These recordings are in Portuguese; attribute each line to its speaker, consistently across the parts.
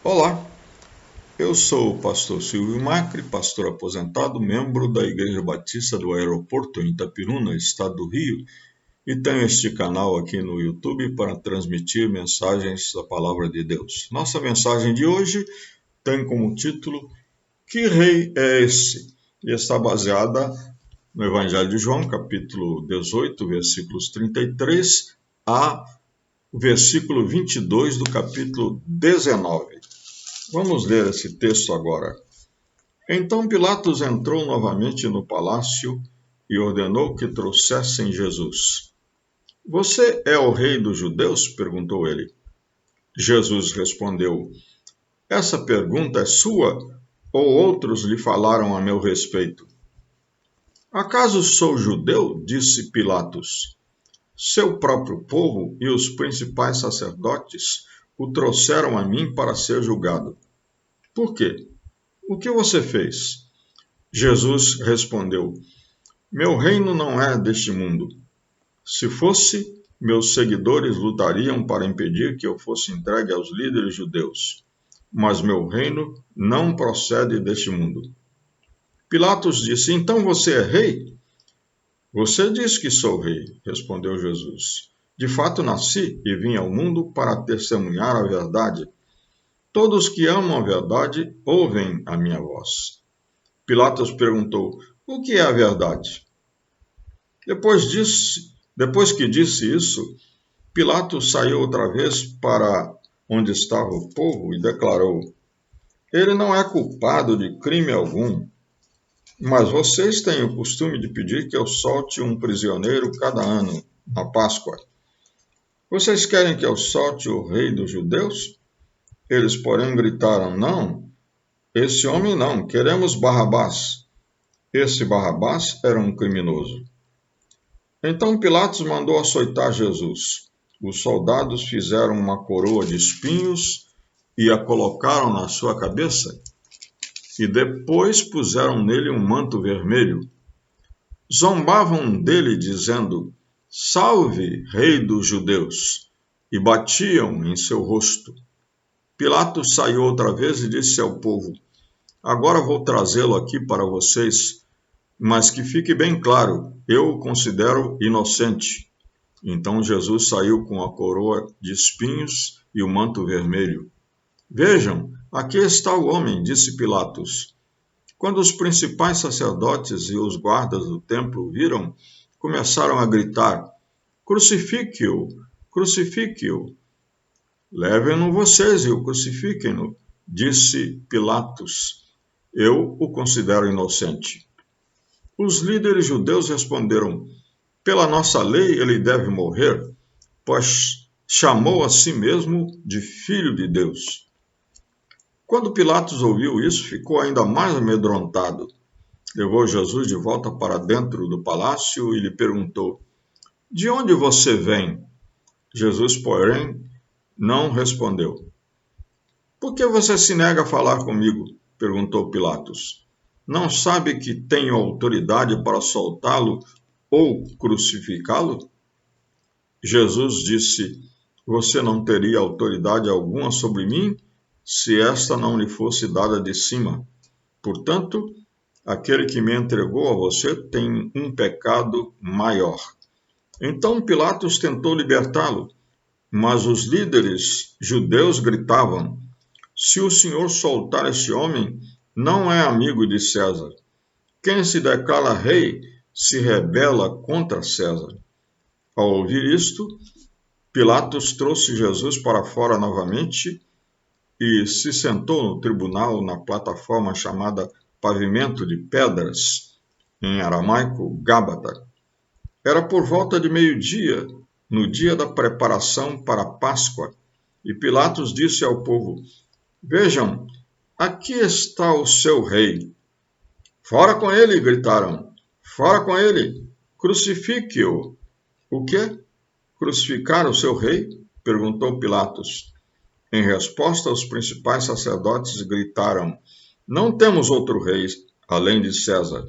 Speaker 1: Olá, eu sou o pastor Silvio Macri, pastor aposentado, membro da Igreja Batista do Aeroporto em Itapiruna, estado do Rio, e tenho este canal aqui no YouTube para transmitir mensagens da Palavra de Deus. Nossa mensagem de hoje tem como título Que Rei é Esse? E está baseada no Evangelho de João, capítulo 18, versículos 33 a versículo 22 do capítulo 19. Vamos ler esse texto agora. Então Pilatos entrou novamente no palácio e ordenou que trouxessem Jesus. Você é o rei dos judeus? Perguntou ele. Jesus respondeu, essa pergunta é sua ou outros lhe falaram a meu respeito? Acaso sou judeu? Disse Pilatos. Seu próprio povo e os principais sacerdotes o trouxeram a mim para ser julgado. Por quê? O que você fez? Jesus respondeu, meu reino não é deste mundo. Se fosse, meus seguidores lutariam para impedir que eu fosse entregue aos líderes judeus. Mas meu reino não procede deste mundo. Pilatos disse, então você é rei? Você diz que sou rei, respondeu Jesus. De fato nasci e vim ao mundo para testemunhar a verdade. Todos que amam a verdade ouvem a minha voz. Pilatos perguntou, o que é a verdade? Depois que disse isso, Pilatos saiu outra vez para onde estava o povo e declarou, ele não é culpado de crime algum, mas vocês têm o costume de pedir que eu solte um prisioneiro cada ano, na Páscoa. Vocês querem que eu solte o rei dos judeus? Eles, porém, gritaram, não, esse homem não, queremos Barrabás. Esse Barrabás era um criminoso. Então Pilatos mandou açoitar Jesus. Os soldados fizeram uma coroa de espinhos e a colocaram na sua cabeça, e depois puseram nele um manto vermelho. Zombavam dele, dizendo, salve, rei dos judeus, e batiam em seu rosto. Pilatos saiu outra vez e disse ao povo, agora vou trazê-lo aqui para vocês, mas que fique bem claro, eu o considero inocente. Então Jesus saiu com a coroa de espinhos e o manto vermelho. Vejam, aqui está o homem, disse Pilatos. Quando os principais sacerdotes e os guardas do templo o viram, começaram a gritar, crucifique-o, crucifique-o. Levem-no vocês e o crucifiquem-no, disse Pilatos. Eu o considero inocente. Os líderes judeus responderam, pela nossa lei ele deve morrer, pois chamou a si mesmo de Filho de Deus. Quando Pilatos ouviu isso, ficou ainda mais amedrontado. Levou Jesus de volta para dentro do palácio e lhe perguntou, de onde você vem? Jesus, porém, não respondeu. Por que você se nega a falar comigo? Perguntou Pilatos. Não sabe que tenho autoridade para soltá-lo ou crucificá-lo? Jesus disse, você não teria autoridade alguma sobre mim, se esta não lhe fosse dada de cima. Portanto, aquele que me entregou a você tem um pecado maior. Então Pilatos tentou libertá-lo, mas os líderes judeus gritavam, se o Senhor soltar este homem, não é amigo de César. Quem se declara rei se rebela contra César. Ao ouvir isto, Pilatos trouxe Jesus para fora novamente e se sentou no tribunal na plataforma chamada Pavimento de Pedras, em aramaico, Gábata. Era por volta de meio-dia, no dia da preparação para a Páscoa, e Pilatos disse ao povo, vejam, aqui está o seu rei. Fora com ele, gritaram. Fora com ele, crucifique-o. O quê? Crucificar o seu rei? Perguntou Pilatos. Em resposta, os principais sacerdotes gritaram, não temos outro rei, além de César.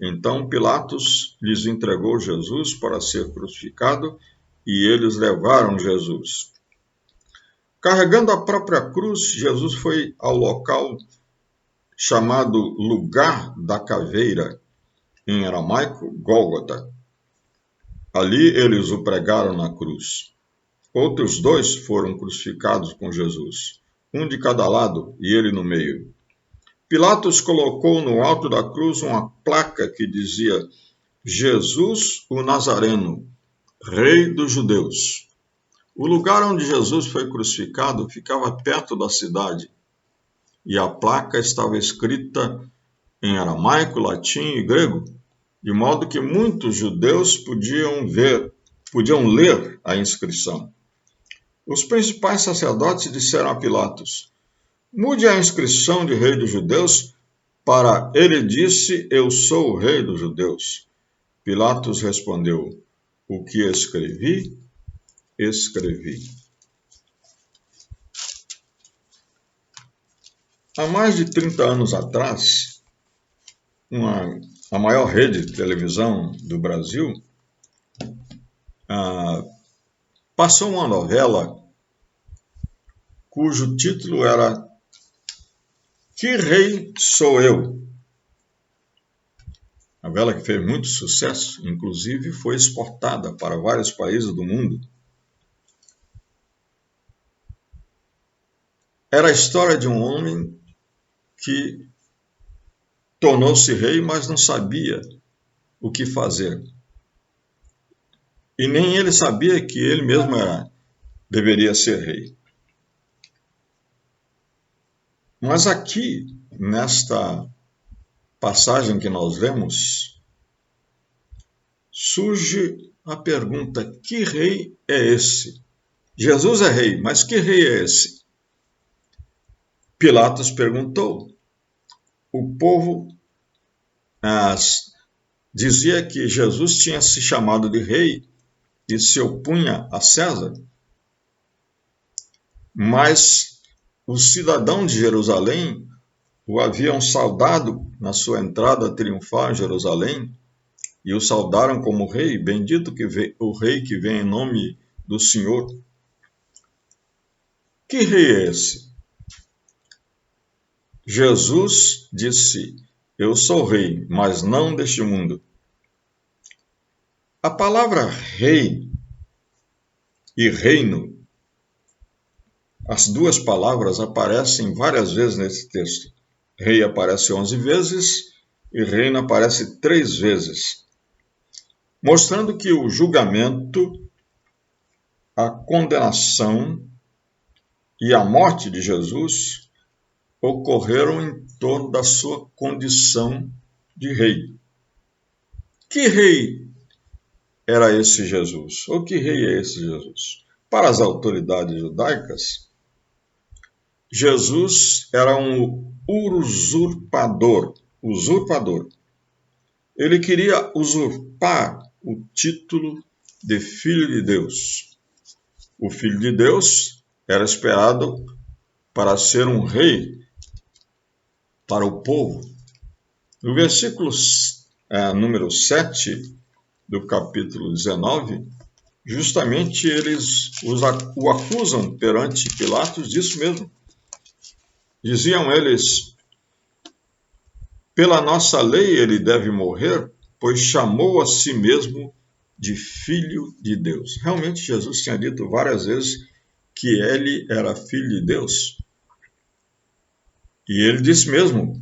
Speaker 1: Então Pilatos lhes entregou Jesus para ser crucificado, e eles levaram Jesus. Carregando a própria cruz, Jesus foi ao local chamado Lugar da Caveira, em aramaico, Gólgota. Ali eles o pregaram na cruz. Outros 2 foram crucificados com Jesus, um de cada lado e ele no meio. Pilatos colocou no alto da cruz uma placa que dizia: Jesus o Nazareno, Rei dos Judeus. O lugar onde Jesus foi crucificado ficava perto da cidade, e a placa estava escrita em aramaico, latim e grego, de modo que muitos judeus podiam ler a inscrição. Os principais sacerdotes disseram a Pilatos: mude a inscrição de Rei dos Judeus para ele disse, eu sou o Rei dos Judeus. Pilatos respondeu: o que escrevi, escrevi. Há mais de 30 anos atrás, a maior rede de televisão do Brasil passou uma novela cujo título era Que Rei Sou Eu? A novela que fez muito sucesso, inclusive foi exportada para vários países do mundo. Era a história de um homem que tornou-se rei, mas não sabia o que fazer. E nem ele sabia que ele mesmo deveria ser rei. Mas aqui, nesta passagem que nós lemos, surge a pergunta: que rei é esse? Jesus é rei, mas que rei é esse? Pilatos perguntou. O povo dizia que Jesus tinha se chamado de rei e se opunha a César, mas os cidadãos de Jerusalém o haviam saudado na sua entrada triunfal em Jerusalém e o saudaram como rei, bendito o rei que vem em nome do Senhor. Que rei é esse? Jesus disse: eu sou rei, mas não deste mundo. A palavra rei e reino, as duas palavras aparecem várias vezes nesse texto. Rei aparece 11 vezes e reino aparece 3 vezes, mostrando que o julgamento, a condenação e a morte de Jesus ocorreram em torno da sua condição de rei. Que rei era esse Jesus? Ou que rei é esse Jesus? Para as autoridades judaicas, Jesus era um usurpador. Ele queria usurpar o título de Filho de Deus. O Filho de Deus era esperado para ser um rei para o povo. No versículo número 7 do capítulo 19, justamente eles o acusam perante Pilatos disso mesmo. Diziam eles: pela nossa lei ele deve morrer, pois chamou a si mesmo de Filho de Deus. Realmente Jesus tinha dito várias vezes que ele era Filho de Deus. E ele disse mesmo: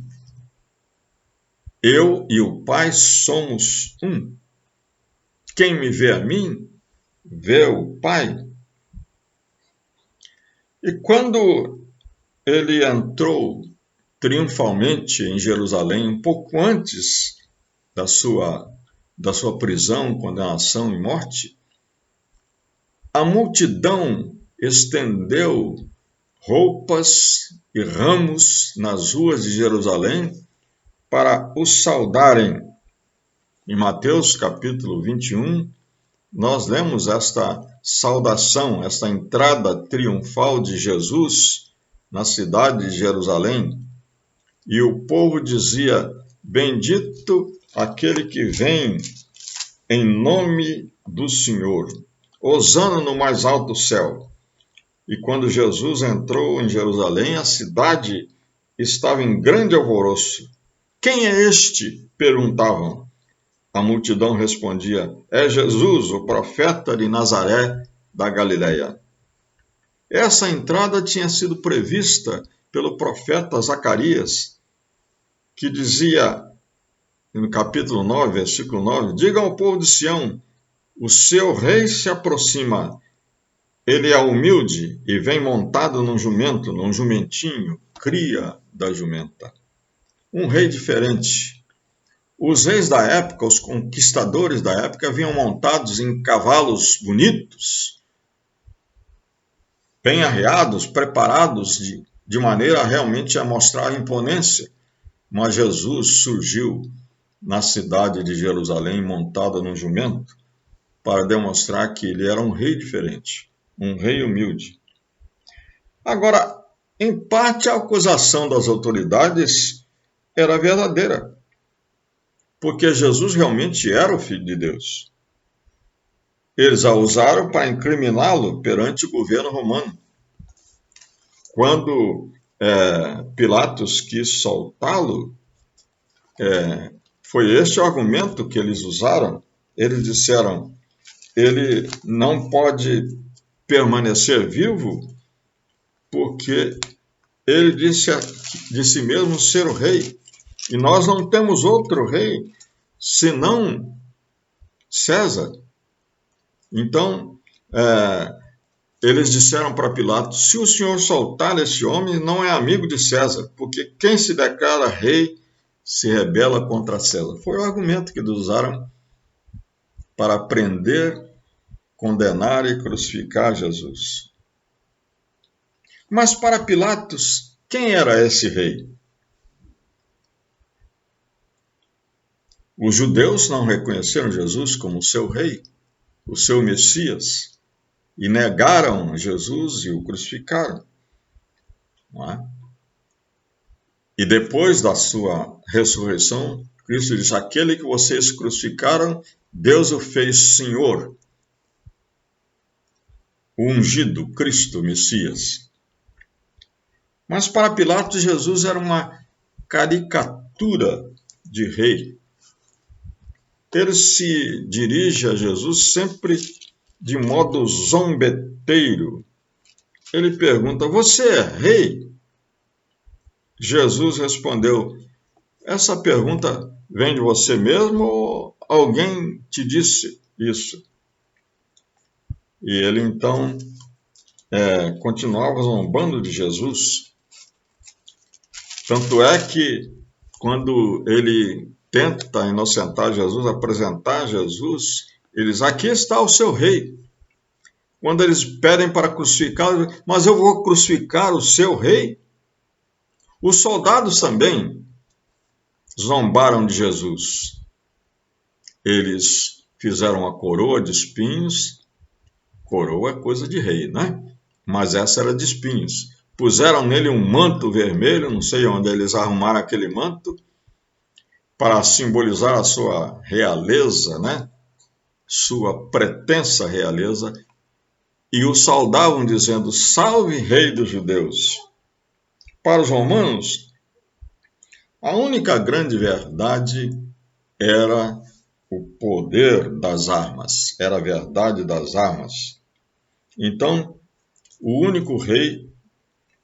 Speaker 1: eu e o Pai somos um. Quem me vê a mim, vê o Pai. E quando ele entrou triunfalmente em Jerusalém, um pouco antes da sua prisão, condenação e morte, a multidão estendeu roupas e ramos nas ruas de Jerusalém para o saudarem. Em Mateus capítulo 21, nós lemos esta saudação, esta entrada triunfal de Jesus na cidade de Jerusalém. E o povo dizia: bendito aquele que vem em nome do Senhor, hosana no mais alto céu. E quando Jesus entrou em Jerusalém, a cidade estava em grande alvoroço. Quem é este? Perguntavam. A multidão respondia: é Jesus, o profeta de Nazaré da Galileia. Essa entrada tinha sido prevista pelo profeta Zacarias, que dizia, no capítulo 9, versículo 9, digam ao povo de Sião, o seu rei se aproxima. Ele é humilde e vem montado num jumento, num jumentinho, cria da jumenta. Um rei diferente. Os reis da época, os conquistadores da época, vinham montados em cavalos bonitos, bem arreados, preparados de maneira realmente a mostrar a imponência. Mas Jesus surgiu na cidade de Jerusalém montado num jumento para demonstrar que ele era um rei diferente, um rei humilde. Agora, em parte, a acusação das autoridades era verdadeira, porque Jesus realmente era o Filho de Deus. Eles a usaram para incriminá-lo perante o governo romano. Quando Pilatos quis soltá-lo, foi este o argumento que eles usaram. Eles disseram, ele não pode permanecer vivo porque ele disse de si mesmo ser o rei. E nós não temos outro rei senão César. Então, eles disseram para Pilatos, se o senhor soltar esse homem, não é amigo de César, porque quem se declara rei se rebela contra César. Foi o argumento que eles usaram para prender, condenar e crucificar Jesus. Mas para Pilatos, quem era esse rei? Os judeus não reconheceram Jesus como seu rei, o seu Messias, e negaram Jesus e o crucificaram. Não é? E depois da sua ressurreição, Cristo disse, aquele que vocês crucificaram, Deus o fez Senhor, o ungido, Cristo, Messias. Mas para Pilatos, Jesus era uma caricatura de rei. Ele se dirige a Jesus sempre de modo zombeteiro. Ele pergunta, você é rei? Jesus respondeu, essa pergunta vem de você mesmo ou alguém te disse isso? E ele então continuava zombando de Jesus. Tanto é que quando ele tenta inocentar Jesus, apresentar Jesus, ele diz, aqui está o seu rei. Quando eles pedem para crucificá-lo, mas eu vou crucificar o seu rei? Os soldados também zombaram de Jesus. Eles fizeram uma coroa de espinhos. Coroa é coisa de rei, né? Mas essa era de espinhos. Puseram nele um manto vermelho, não sei onde eles arrumaram aquele manto, para simbolizar a sua realeza, né? Sua pretensa realeza, e o saudavam dizendo, salve rei dos judeus. Para os romanos, a única grande verdade era o poder das armas, era a verdade das armas. Então, o único rei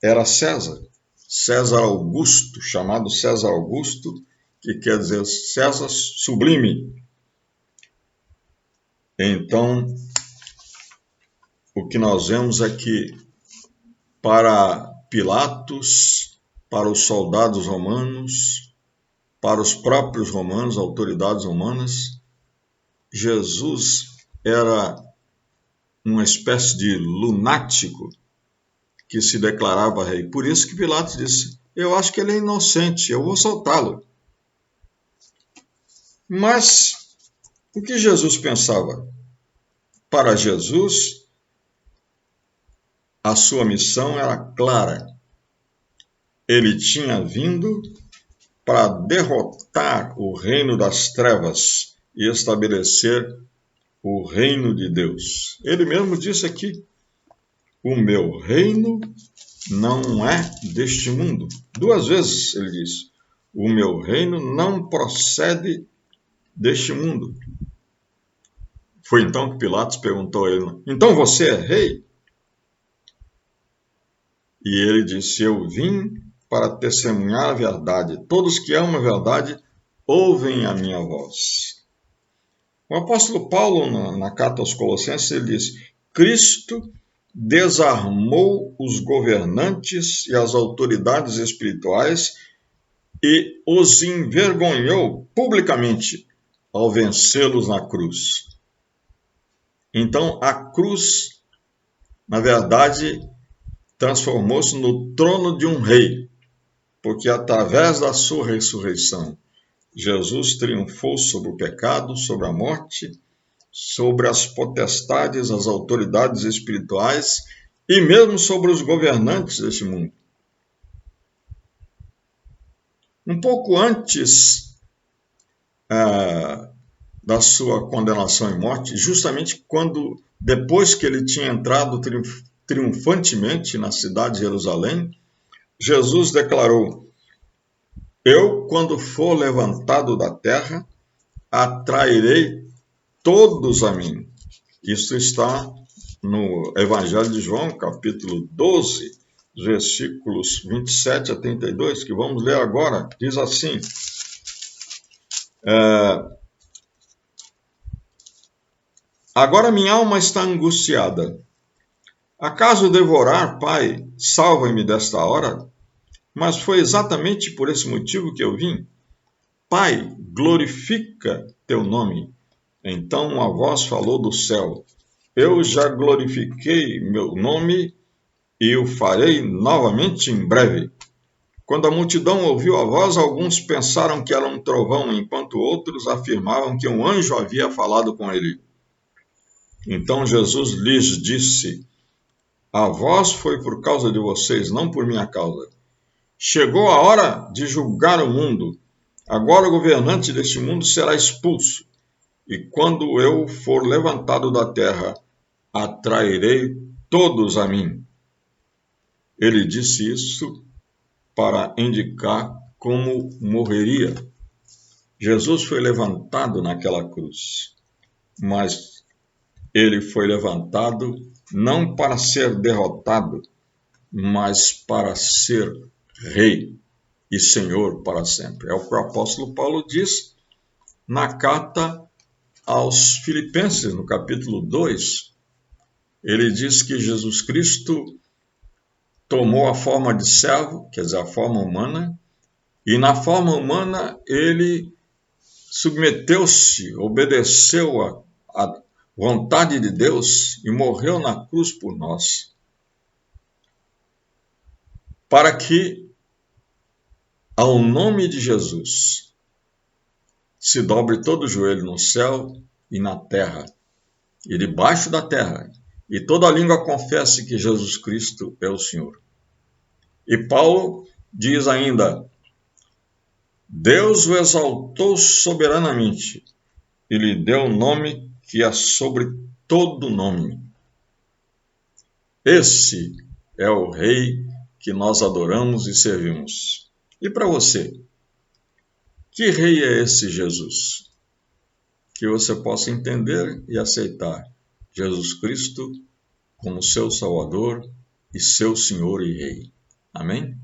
Speaker 1: era César, César Augusto, chamado César Augusto, que quer dizer César sublime. Então, o que nós vemos é que para Pilatos, para os soldados romanos, para os próprios romanos, autoridades romanas, Jesus era uma espécie de lunático que se declarava rei. Por isso que Pilatos disse, eu acho que ele é inocente, eu vou soltá-lo. Mas o que Jesus pensava? Para Jesus, a sua missão era clara. Ele tinha vindo para derrotar o reino das trevas e estabelecer o reino de Deus. Ele mesmo disse aqui, o meu reino não é deste mundo. 2 vezes ele diz, o meu reino não procede deste mundo. Foi então que Pilatos perguntou a ele, então você é rei? E ele disse, eu vim para testemunhar a verdade. Todos que amam a verdade ouvem a minha voz. O apóstolo Paulo, na carta aos Colossenses, ele diz, Cristo desarmou os governantes e as autoridades espirituais e os envergonhou publicamente ao vencê-los na cruz. Então, a cruz, na verdade, transformou-se no trono de um rei, porque através da sua ressurreição, Jesus triunfou sobre o pecado, sobre a morte, sobre as potestades, as autoridades espirituais e mesmo sobre os governantes deste mundo. Um pouco antes da sua condenação e morte, justamente depois que ele tinha entrado triunfantemente na cidade de Jerusalém, Jesus declarou, eu, quando for levantado da terra, atrairei todos a mim. Isso está no Evangelho de João, capítulo 12, versículos 27 a 32, que vamos ler agora. Diz assim, agora minha alma está angustiada. Acaso devorar, Pai, salva-me desta hora? Mas foi exatamente por esse motivo que eu vim. Pai, glorifica teu nome. Então uma voz falou do céu, eu já glorifiquei meu nome e o farei novamente em breve. Quando a multidão ouviu a voz, alguns pensaram que era um trovão, enquanto outros afirmavam que um anjo havia falado com ele. Então Jesus lhes disse, a voz foi por causa de vocês, não por minha causa. Chegou a hora de julgar o mundo. Agora o governante deste mundo será expulso. E quando eu for levantado da terra, atrairei todos a mim. Ele disse isso para indicar como morreria. Jesus foi levantado naquela cruz, mas ele foi levantado não para ser derrotado, mas para ser rei e senhor para sempre. É o que o apóstolo Paulo diz na carta aos Filipenses, no capítulo 2. Ele diz que Jesus Cristo tomou a forma de servo, quer dizer, a forma humana, e na forma humana ele submeteu-se, obedeceu à vontade de Deus e morreu na cruz por nós, para que ao nome de Jesus se dobre todo o joelho no céu e na terra, e debaixo da terra, e toda língua confesse que Jesus Cristo é o Senhor. E Paulo diz ainda, Deus o exaltou soberanamente e lhe deu um nome que é sobre todo nome. Esse é o Rei que nós adoramos e servimos. E para você, que Rei é esse Jesus? Que você possa entender e aceitar Jesus Cristo como seu Salvador e seu Senhor e Rei. Amém?